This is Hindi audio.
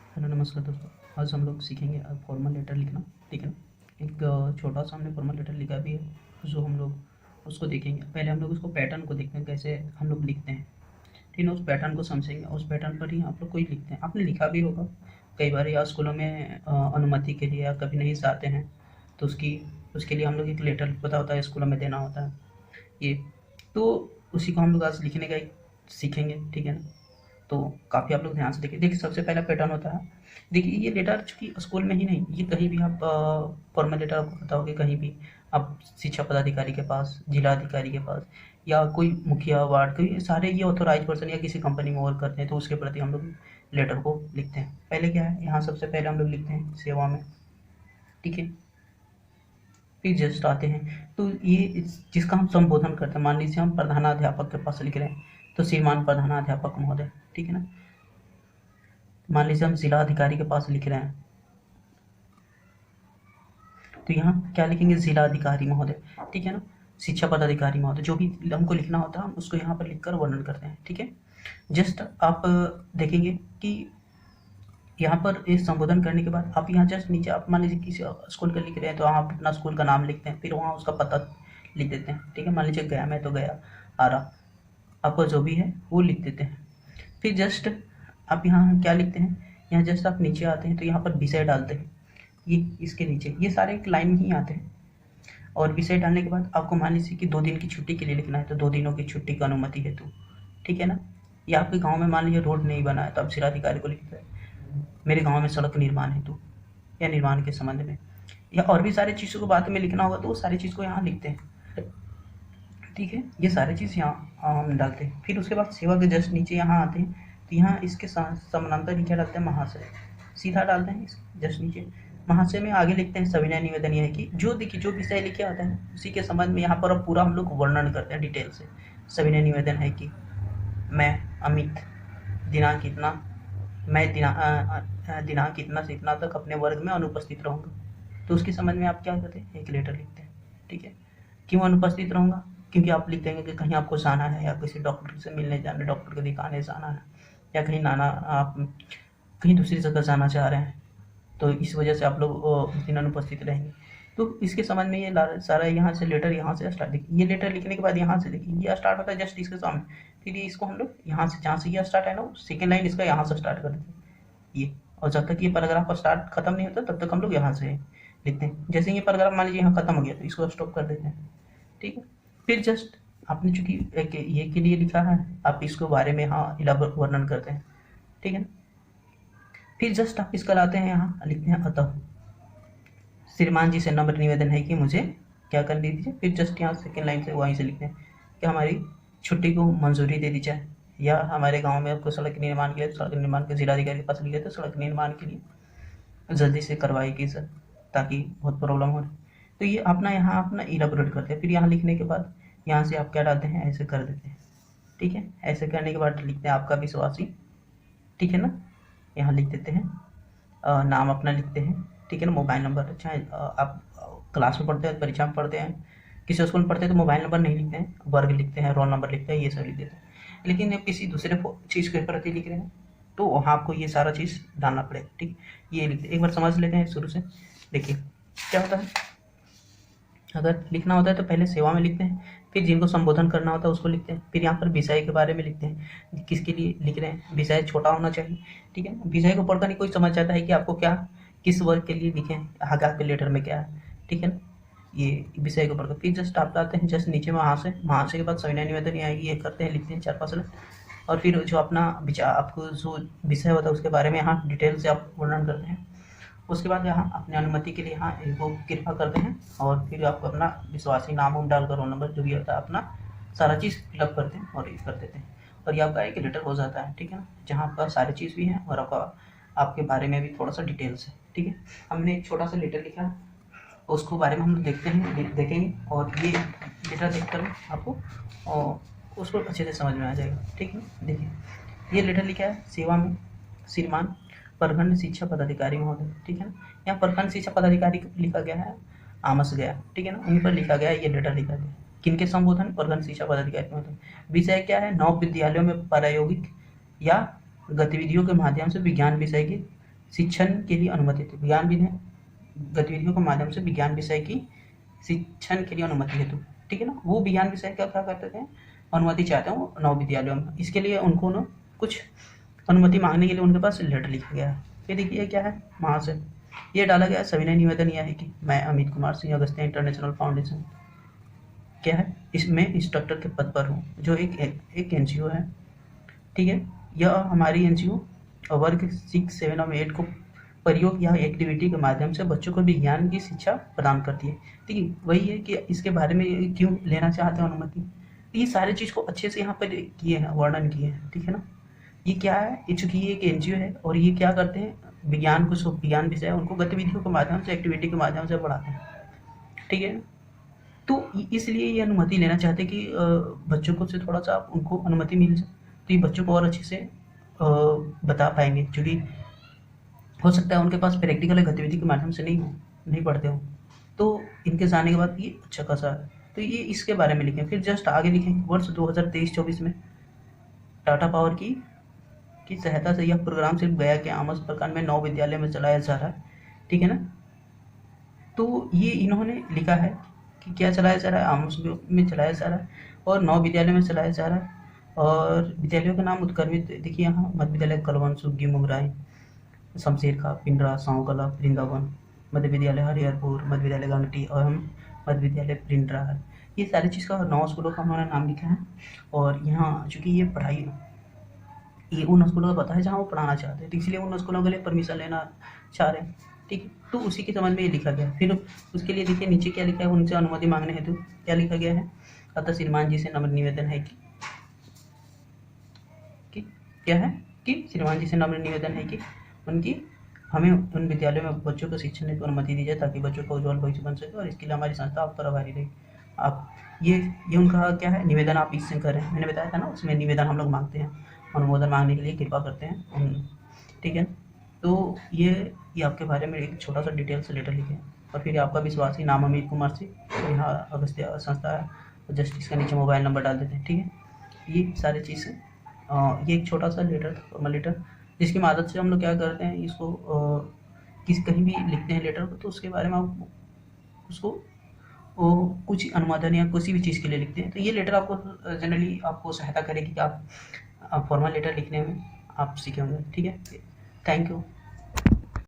हेलो नमस्कार दोस्तों। आज हम लोग सीखेंगे फॉर्मल लेटर लिखना। ठीक है ना। एक छोटा सा हमने फॉर्मल लेटर लिखा भी है जो हम लोग उसको देखेंगे। पहले हम लोग उसको पैटर्न को देखते हैं कैसे हम लोग लिखते हैं। ठीक है, उस पैटर्न को समझेंगे। उस पैटर्न पर ही आप लोग कोई लिखते हैं, आपने लिखा भी होगा कई बार, या स्कूलों में अनुमति के लिए या कभी नहीं जाते हैं तो उसकी उसके लिए हम लोग एक लेटर पता होता है, स्कूलों में देना होता है ये। तो उसी को हम लोग आज लिखने का एक सीखेंगे। ठीक है ना। तो काफ़ी आप लोग ध्यान से देखिए। देखिए, सबसे पहला पैटर्न होता है। देखिए, ये लेटर चूँकि स्कूल में ही नहीं, ये कहीं भी आप फॉर्मल लेटर आपको पता होगा, कहीं भी आप शिक्षा पदाधिकारी के पास, जिला अधिकारी के पास, या कोई मुखिया वार्ड, कोई सारे ये ऑथोराइज पर्सन या किसी कंपनी में वर्क करते हैं तो उसके प्रति हम लोग लेटर को लिखते हैं। पहले क्या है, यहाँ सबसे पहले हम लोग लिखते हैं सेवा में। ठीक है। फिर जस्ट आते हैं तो ये जिसका हम संबोधन करते हैं, मान लीजिए हम प्रधानाध्यापक के पास लिख रहे हैं तो श्रीमान प्रधानाध्यापक महोदय। ठीक है ना। मान लीजिए हम जिला अधिकारी के पास लिख रहे हैं तो यहाँ क्या लिखेंगे, जिला अधिकारी महोदय। ठीक है ना। शिक्षा पदाधिकारी महोदय, जो भी हमको लिखना होता है हम उसको यहाँ पर लिखकर वर्णन करते हैं। ठीक है। जस्ट आप देखेंगे कि यहाँ पर इस संबोधन करने के बाद आप यहाँ जस्ट नीचे आप मान लीजिए किसी स्कूल का लिख रहे हैं तो आप अपना स्कूल का नाम लिखते हैं, फिर वहाँ उसका पता लिख देते हैं। ठीक है। मान लीजिए गया में तो गया, आरा, आपका जो भी है वो लिख देते हैं। फिर जस्ट आप यहाँ क्या लिखते हैं, यहाँ जस्ट आप नीचे आते हैं तो यहाँ पर विषय डालते हैं। ये इसके नीचे ये सारे एक लाइन में ही आते हैं। और विषय डालने के बाद आपको मान लीजिए कि 2 दिन की छुट्टी के लिए लिखना है तो 2 दिनों की छुट्टी की अनुमति हेतु। ठीक है ना। या आपके गांव में मान लीजिए रोड नहीं बना है तो आप जिलाधिकारी को लिखते हैं मेरे गांव में सड़क निर्माण हेतु या निर्माण के संबंध में, या और भी सारी चीज़ों को बाद में लिखना होगा तो वो सारी चीज़ को यहाँ लिखते हैं। ठीक है। ये सारी चीज़ यहाँ हम डालते हैं। फिर उसके बाद सेवा के जस्ट नीचे यहाँ आते हैं तो यहाँ इसके समानांतर ही क्या डालते हैं, महाशय, सीधा डालते हैं जस्ट नीचे। महाशय में आगे लिखते हैं सविनय निवेदन यह है कि जो देखिए जो विषय लिखे आता है उसी के संबंध में यहाँ पर अब पूरा हम लोग वर्णन करते हैं डिटेल से। सविनय निवेदन है कि मैं अमित दिनांक इतना, मैं दिनांक इतना से इतना तक अपने वर्ग में अनुपस्थित रहूँगा। तो उसके संबंध में आप क्या करते हैं, एक लेटर लिखते हैं। ठीक है। क्यों अनुपस्थित रहूँगा, क्योंकि आप लिख देंगे कि कहीं आपको जाना है या किसी डॉक्टर से मिलने जाना है, डॉक्टर को दिखाने जाना है, या कहीं नाना आप कहीं दूसरी जगह जाना चाह रहे हैं तो इस वजह से आप लोग उस दिन अनुपस्थित रहेंगे। तो इसके संबंध में ये सारा यहाँ से लेटर यहाँ से स्टार्ट। देखिए ये लेटर लिखने के बाद यहाँ से देखिए ये स्टार्ट होता है जस्ट इसके सामने। फिर ये इसको हम लोग यहाँ से जहाँ से ये स्टार्ट है ना सेकेंड लाइन इसका यहाँ से स्टार्ट कर देते हैं ये। और जब तक ये पैराग्राफ स्टार्ट खत्म नहीं होता तब तक हम लोग यहाँ से लिखते हैं। जैसे ये पैराग्राफ मान लीजिए यहाँ खत्म हो गया तो इसको स्टॉप कर देते हैं। ठीक है। फिर जस्ट आपने चूंकि एक ये के लिए लिखा है आप इसको बारे में यहाँ इलाबोरेट वर्णन करते हैं। ठीक है ना। फिर जस्ट आप इसका लाते हैं यहाँ लिखते हैं अतः श्रीमान जी से नम्र निवेदन है कि मुझे क्या कर दीजिए। फिर जस्ट यहाँ सेकेंड लाइन से वहीं से लिखते हैं कि हमारी छुट्टी को मंजूरी दे दी जाए, या हमारे गांव में आपको सड़क निर्माण के लिए, सड़क निर्माण के जिलाधिकारी के पास लिखे थे, सड़क निर्माण के लिए जल्दी से करवाई की सर, ताकि बहुत प्रॉब्लम हो रही। तो ये अपना यहाँ अपना इलाबोरेट करते हैं। फिर यहाँ लिखने के बाद यहाँ से आप क्या डालते हैं, ऐसे कर देते हैं। ठीक है। ऐसे करने के बाद लिखते हैं आपका विश्वासी। ठीक है ना। यहाँ लिख देते हैं नाम अपना लिखते हैं। ठीक है ना। मोबाइल नंबर, अच्छा आप क्लास में पढ़ते हैं, परीक्षा में पढ़ते हैं, किसी स्कूल में पढ़ते हैं तो मोबाइल नंबर नहीं लिखते हैं, वर्ग लिखते हैं, रोल नंबर लिखते हैं, ये सब लिख देते हैं। लेकिन जब किसी दूसरे चीज़ के प्रति लिख रहे हैं तो वहाँ आपको ये सारा चीज़ डालना पड़ेगा। ठीक। ये लिखते एक बार समझ लेते हैं शुरू से। देखिए क्या होता है, अगर लिखना होता है तो पहले सेवा में लिखते हैं, फिर जिनको संबोधन करना होता है उसको लिखते हैं, फिर यहाँ पर विषय के बारे में लिखते हैं, किसके लिए लिख रहे हैं, विषय छोटा होना चाहिए। ठीक है। विषय को पढ़कर नहीं कोई समझ जाता है कि आपको क्या किस वर्ग के लिए लिखे हैं, आगे आपके लेटर में क्या है। ठीक है ना। ये विषय को पढ़कर फिर जस्ट आप आते हैं जस्ट नीचे में महाशय के बाद सविनय निवेदन ये आएगी, ये करते हैं, लिखते हैं 4-5 लाइन। और फिर जो अपना विचार आपको जो विषय होता है उसके बारे में यहाँ डिटेल से आप वर्णन करते हैं। उसके बाद यहाँ अपने अनुमति के लिए यहाँ वो कृपा करते हैं, और फिर आपको अपना विश्वासी नाम उम डालकर रोल नंबर जो भी होता है अपना सारा चीज़ फिलअप करते हैं और ये कर देते हैं, और ये आपका एक लेटर हो जाता है। ठीक है ना। जहाँ आपका सारी चीज़ भी है और आपका आपके बारे में भी थोड़ा सा डिटेल्स है। ठीक है। हमने एक छोटा सा लेटर लिखा है, उसको बारे में हम लोग देखेंगे, और ये लेटर देखकर आपको और उसको अच्छे से समझ में आ जाएगा। ठीक है। देखिए ये लेटर लिखा है सेवा में श्रीमान प्रखंड शिक्षा पदाधिकारी महोदय। ठीक है ना। यहाँ प्रखंड शिक्षा पदाधिकारी लिखा गया है, आमस गया। ठीक है ना। वहीं पर लिखा गया है, ये लेटर लिखा गया किनके संबोधन, प्रखंड शिक्षा पदाधिकारी महोदय। विषय क्या है, 9 विद्यालयों में प्रायोगिक या गतिविधियों के माध्यम से विज्ञान विषय की शिक्षण के लिए अनुमति थी। विज्ञान विधि गतिविधियों के माध्यम से विज्ञान विषय की शिक्षण के लिए अनुमति हेतु, ठीक है ना। वो विज्ञान विषय का क्या करते थे, अनुमति चाहते हैं नौ विद्यालयों में। इसके लिए उनको ना कुछ अनुमति मांगने के लिए उनके पास लेटर लिखा गया है। ये देखिए क्या है, वहाँ से ये डाला गया। सविनय निवेदन यह है कि मैं अमित कुमार सिंह अगस्त्य इंटरनेशनल फाउंडेशन क्या है, इसमें इंस्ट्रक्टर के पद पर हूँ, जो एक एनजीओ है, ठीक है। यह हमारी एनजीओ वर्ग 6, 7 और 8 को प्रयोग या एक्टिविटी के माध्यम से बच्चों को विज्ञान की शिक्षा प्रदान करती है। ठीक है, वही है कि इसके बारे में क्यों लेना चाहते हैं अनुमति। ये सारी चीज़ को अच्छे से यहाँ पर किए हैं, वर्णन किए हैं, ठीक है ना। ये क्या है, ये चूंकि ये एक एनजीओ है और ये क्या करते हैं, विज्ञान को, सब विज्ञान विषय उनको गतिविधियों के माध्यम से, एक्टिविटी के माध्यम से पढ़ाते हैं, ठीक है। तो इसलिए ये अनुमति लेना चाहते हैं कि बच्चों को से थोड़ा सा उनको अनुमति मिल जाए, तो ये बच्चों को और अच्छे से बता पाएंगे, क्योंकि हो सकता है उनके पास प्रैक्टिकल गतिविधि के माध्यम से नहीं पढ़ते हो, तो इनके जाने के बाद ये अच्छा खासा है। तो ये इसके बारे में लिखें। फिर जस्ट आगे लिखें, वर्ष 2023-24 में टाटा पावर की सहायता से यह प्रोग्राम सिर्फ गया के आमस प्रखंड में 9 विद्यालय में चलाया जा रहा है, ठीक है ना। तो ये इन्होंने लिखा है कि क्या चलाया जा रहा है, आमस में चलाया जा रहा है और 9 विद्यालय में चलाया जा रहा है। और विद्यालयों के नाम उत्क्रमित देखिए यहाँ, मध्य विद्यालय कलवन, सुग्गी, मुगराई, शमशेर खां, पिंडरा, सांवकला, वृंदावन, मध्य विद्यालय हरिहरपुर, मध्य विद्यालय गंगटी और मध्य विद्यालय पिंडरा है। ये सारी चीज़ का 9 स्कूलों का उन्होंने नाम लिखा है। और यहाँ चूँकि ये पढ़ाई, ये उन स्कूलों का पता है जहाँ वो पढ़ाना चाहते हैं, तो इसलिए उन स्कूलों के लिए परमिशन लेना चाह रहे हैं, ठीक है। तो उसी के संबंध में ये लिखा गया। फिर उसके लिए देखिए नीचे क्या लिखा है, उनसे अनुमति मांगने हेतु क्या लिखा गया है। अतः श्रीमान जी से नम्र निवेदन है कि क्या है कि श्रीमान जी से नम्र निवेदन है कि हमें उन विद्यालयों में बच्चों को शिक्षण हेतु अनुमति दी जाए, ताकि बच्चों को उज्ज्वल भविष्य बन सके, और इसके लिए हमारी संस्था आप पर आभारी रहे। आप ये उनका क्या है, निवेदन आप इससे करें। मैंने बताया था ना, उसमें निवेदन हम लोग मांगते हैं, अनुमोदन मांगने के लिए कृपा करते हैं, ठीक है। तो ये आपके बारे में एक छोटा सा डिटेल से लेटर लिखे। और फिर आपका विश्वासी नाम अमित कुमार सिंह, यहाँ अगस्त्य संस्था है, जस्ट इसका नीचे मोबाइल नंबर डाल देते हैं, ठीक है। ये सारी चीज़ें, ये एक छोटा सा लेटर था, फॉर्मल लेटर, जिसकी मदद से हम लोग क्या करते हैं, इसको कहीं भी लिखते हैं लेटर को, तो उसके बारे में आप उसको कुछ अनुमोदन या किसी भी चीज़ के लिए लिखते हैं। तो ये लेटर आपको जनरली आपको सहायता करेगी कि आप फॉर्मल लेटर लिखने में आप सीखे होंगे, ठीक है। Thank you.